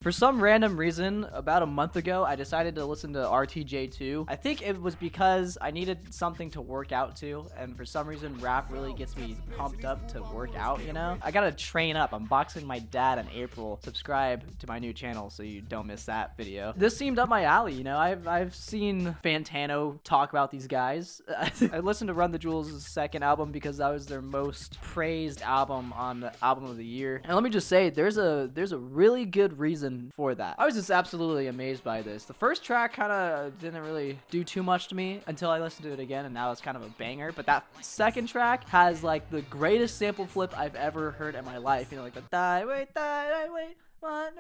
For some random reason, about a month ago, I decided to listen to RTJ2. I think it was because I needed something to work out to, and for some reason, rap really gets me pumped up to work out, you know? I gotta train up. I'm boxing my dad in April. Subscribe to my new channel so you don't miss that video. This seemed up my alley, you know? I've seen Fantano talk about these guys. I listened to Run the Jewels' second album because that was their most praised album on the album of the year. And let me just say, there's a really good reason for that. I was just absolutely amazed by this. The first track kind of didn't really do too much to me until I listened to it again, and now it's kind of a banger. But that second track has like the greatest sample flip I've ever heard in my life. You know, like the die, wait. I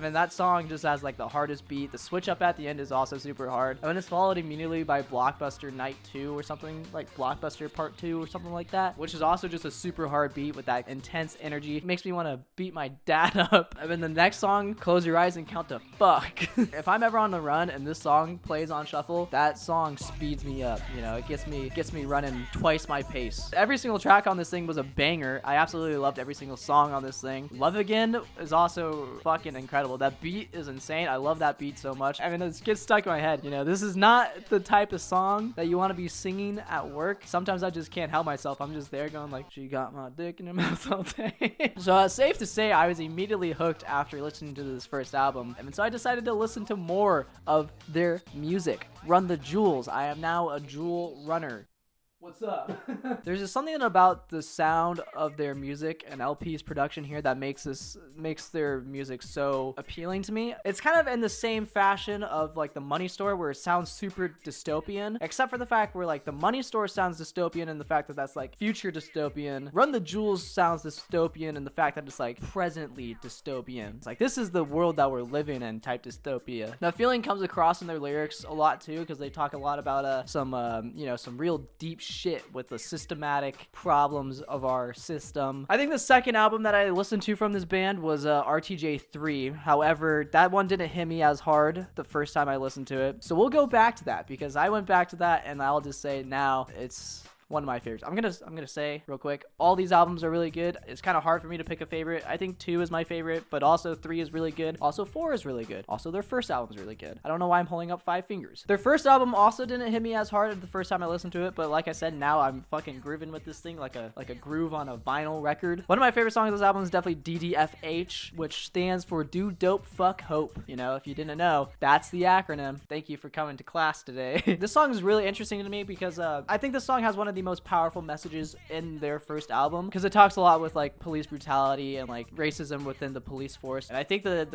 mean, that song just has like the hardest beat. The switch up at the end is also super hard. And then it's followed immediately by Blockbuster Night 2 or something, like Blockbuster Part 2 or something like that, which is also just a super hard beat with that intense energy. It makes me want to beat my dad up. And then the next song, Close Your Eyes and Count to Fuck. If I'm ever on the run and this song plays on shuffle, that song speeds me up. You know, it gets me running twice my pace. Every single track on this thing was a banger. I absolutely loved every single song on this thing. Love Again is also fucking incredible. That beat is insane. I love that beat so much. I mean, it gets stuck in my head. You know, this is not the type of song that you want to be singing at work. Sometimes I just can't help myself. I'm just there going like, she got my dick in her mouth all day. So safe to say I was immediately hooked after listening to this first album. And so I decided to listen to more of their music. Run the Jewels. I am now a jewel runner. What's up? There's just something about the sound of their music and LP's production here that makes their music so appealing to me. It's kind of in the same fashion of like the Money Store, where it sounds super dystopian, except for the fact where like the Money Store sounds dystopian and the fact that that's like future dystopian. Run the Jewels sounds dystopian and the fact that it's like presently dystopian. It's like, this is the world that we're living in type dystopia. That feeling comes across in their lyrics a lot too, because they talk a lot about some real deep shit with the systematic problems of our system. I think the second album that I listened to from this band was RTJ3. However, that one didn't hit me as hard the first time I listened to it. So we'll go back to that, because I went back to that and I'll just say now it's one of my favorites. I'm gonna say real quick, all these albums are really good. It's kind of hard for me to pick a favorite. I think 2 is my favorite, but also 3 is really good. Also 4 is really good. Also their first album is really good. I don't know why I'm holding up 5 fingers. Their first album also didn't hit me as hard the first time I listened to it, but like I said, now I'm fucking grooving with this thing like a groove on a vinyl record. One of my favorite songs of this album is definitely DDFH, which stands for Do Dope Fuck Hope. You know, if you didn't know, that's the acronym. Thank you for coming to class today. This song is really interesting to me because I think this song has one of the most powerful messages in their first album, because it talks a lot with like police brutality and like racism within the police force. And I think the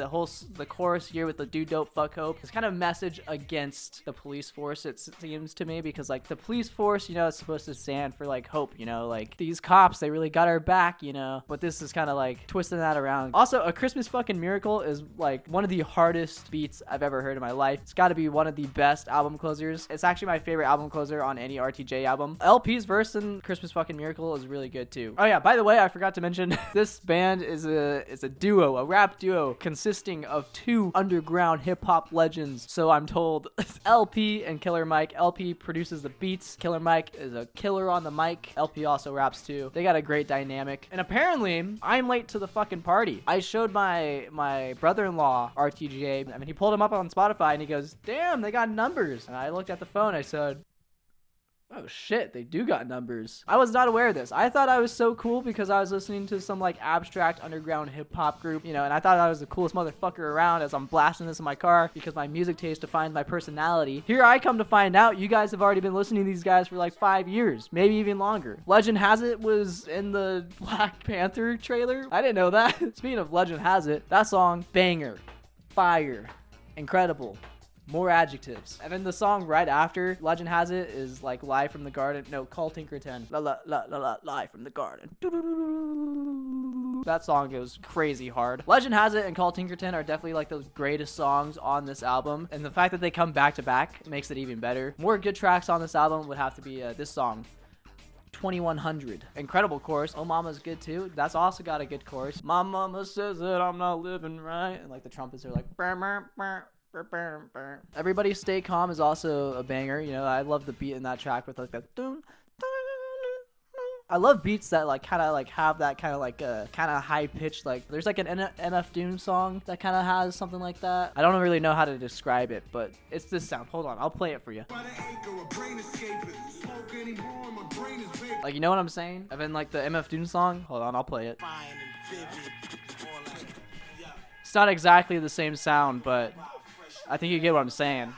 chorus here with the Do Dope Fuck Hope is kind of a message against the police force, it seems to me, because like the police force, you know, it's supposed to stand for like hope, you know, like these cops, they really got our back, you know, but this is kind of like twisting that around. Also, A Christmas Fucking Miracle is like one of the hardest beats I've ever heard in my life. It's got to be one of the best album closers. It's actually my favorite album closer on any RTJ album. LP's verse in Christmas Fucking Miracle is really good too. Oh yeah, by the way, I forgot to mention this band is a duo, a rap duo consisting of 2 underground hip-hop legends, so I'm told. LP and Killer Mike. LP produces the beats. Killer Mike is a killer on the mic. LP also raps too. They got a great dynamic. And apparently, I'm late to the fucking party. I showed my brother-in-law RTJ. I mean, he pulled him up on Spotify and he goes, "Damn, they got numbers." And I looked at the phone. I said, oh shit, they do got numbers. I was not aware of this. I thought I was so cool because I was listening to some like abstract underground hip hop group, you know, and I thought I was the coolest motherfucker around as I'm blasting this in my car because my music taste defines my personality. Here I come to find out you guys have already been listening to these guys for like 5 years, maybe even longer. Legend Has It was in the Black Panther trailer. I didn't know that. Speaking of Legend Has It, that song, banger, fire, incredible. More adjectives. And then the song right after Legend Has It is like Live from the Garden. No, Call Tinkerton. Live from the Garden. That song goes crazy hard. Legend Has It and Call Tinkerton are definitely like the greatest songs on this album. And the fact that they come back to back makes it even better. More good tracks on this album would have to be this song. 2100. Incredible chorus. Oh Mama's good too. That's also got a good chorus. My mama says that I'm not living right. And like the trumpets are like burr, burr, burr. Everybody Stay Calm is also a banger. You know, I love the beat in that track with like that. I love beats that like kind of like have that kind of like kind of high pitched, like there's like an MF Doom song that kind of has something like that. I don't really know how to describe it, but it's this sound. Hold on, I'll play it for you. Like, you know what I'm saying? And then like the MF Doom song. Hold on, I'll play it. It's not exactly the same sound, but I think you get what I'm saying.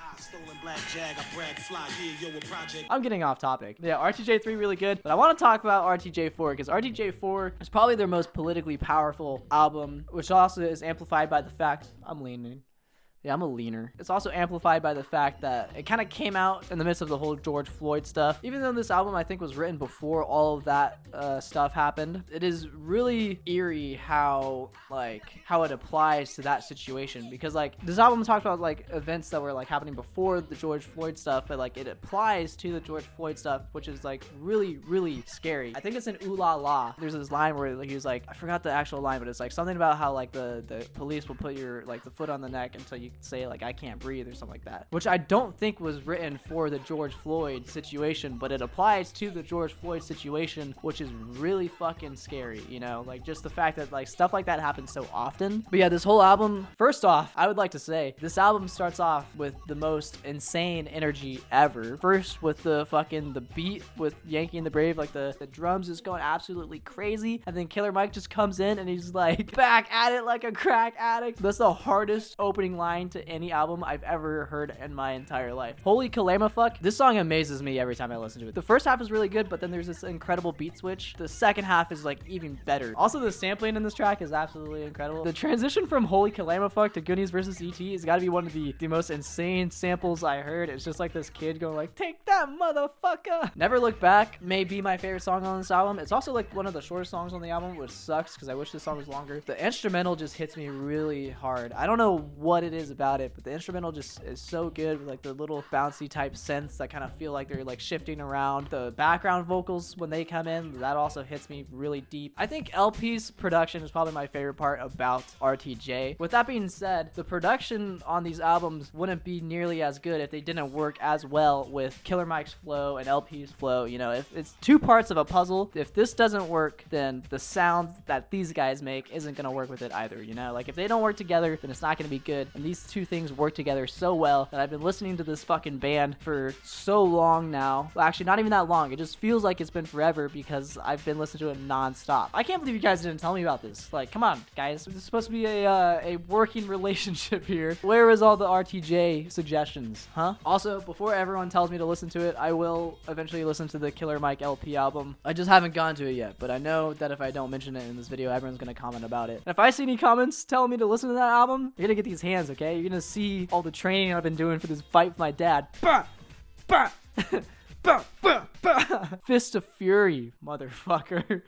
I'm getting off topic. Yeah, RTJ3 really good, but I want to talk about RTJ4 because RTJ4 is probably their most politically powerful album, which also is amplified by the fact I'm leaning. Yeah, I'm a leaner. It's also amplified by the fact that it kind of came out in the midst of the whole George Floyd stuff. Even though this album, I think, was written before all of that stuff happened, it is really eerie how it applies to that situation. Because, like, this album talked about, like, events that were, like, happening before the George Floyd stuff, but, like, it applies to the George Floyd stuff, which is, like, really, really scary. I think it's in Ooh La La. There's this line where like, he was like, I forgot the actual line, but it's, like, something about how, like, the police will put your, like, the foot on the neck until you say like I can't breathe or something like that, which I don't think was written for the George Floyd situation, but it applies to the George Floyd situation, which is really fucking scary, you know, like just the fact that like stuff like that happens so often. But yeah, this whole album, first off, I would like to say this album starts off with the most insane energy ever. First with the beat with Yankee and the Brave, like the drums is going absolutely crazy, and then Killer Mike just comes in and he's like back at it like a crack addict. That's the hardest opening line to any album I've ever heard in my entire life. Holy Kalamafuck. This song amazes me every time I listen to it. The first half is really good, but then there's this incredible beat switch. The second half is like even better. Also, the sampling in this track is absolutely incredible. The transition from Holy Kalamafuck to Goonies vs. E.T. has got to be one of the most insane samples I heard. It's just like this kid going like, take that motherfucker. Never Look Back may be my favorite song on this album. It's also like one of the shortest songs on the album, which sucks because I wish this song was longer. The instrumental just hits me really hard. I don't know what it is about it, but the instrumental just is so good with like the little bouncy type synths that kind of feel like they're like shifting around. The background vocals when they come in, that also hits me really deep. I think LP's production is probably my favorite part about RTJ. With that being said, the production on these albums wouldn't be nearly as good if they didn't work as well with Killer Mike's flow and LP's flow. You know, if it's two parts of a puzzle, if this doesn't work, then the sound that these guys make isn't gonna work with it either. You know, like if they don't work together, then it's not gonna be good. And these two things work together so well that I've been listening to this fucking band for so long now. Well, actually, not even that long. It just feels like it's been forever because I've been listening to it non-stop. I can't believe you guys didn't tell me about this. Like, come on, guys. This is supposed to be a working relationship here. Where is all the RTJ suggestions, huh? Also, before everyone tells me to listen to it, I will eventually listen to the Killer Mike LP album. I just haven't gone to it yet, but I know that if I don't mention it in this video, everyone's gonna comment about it. And if I see any comments telling me to listen to that album, you're gonna get these hands, okay? You're gonna see all the training I've been doing for this fight with my dad. Bah! Bah! Bah! Bah! Bah! Fist of Fury, motherfucker.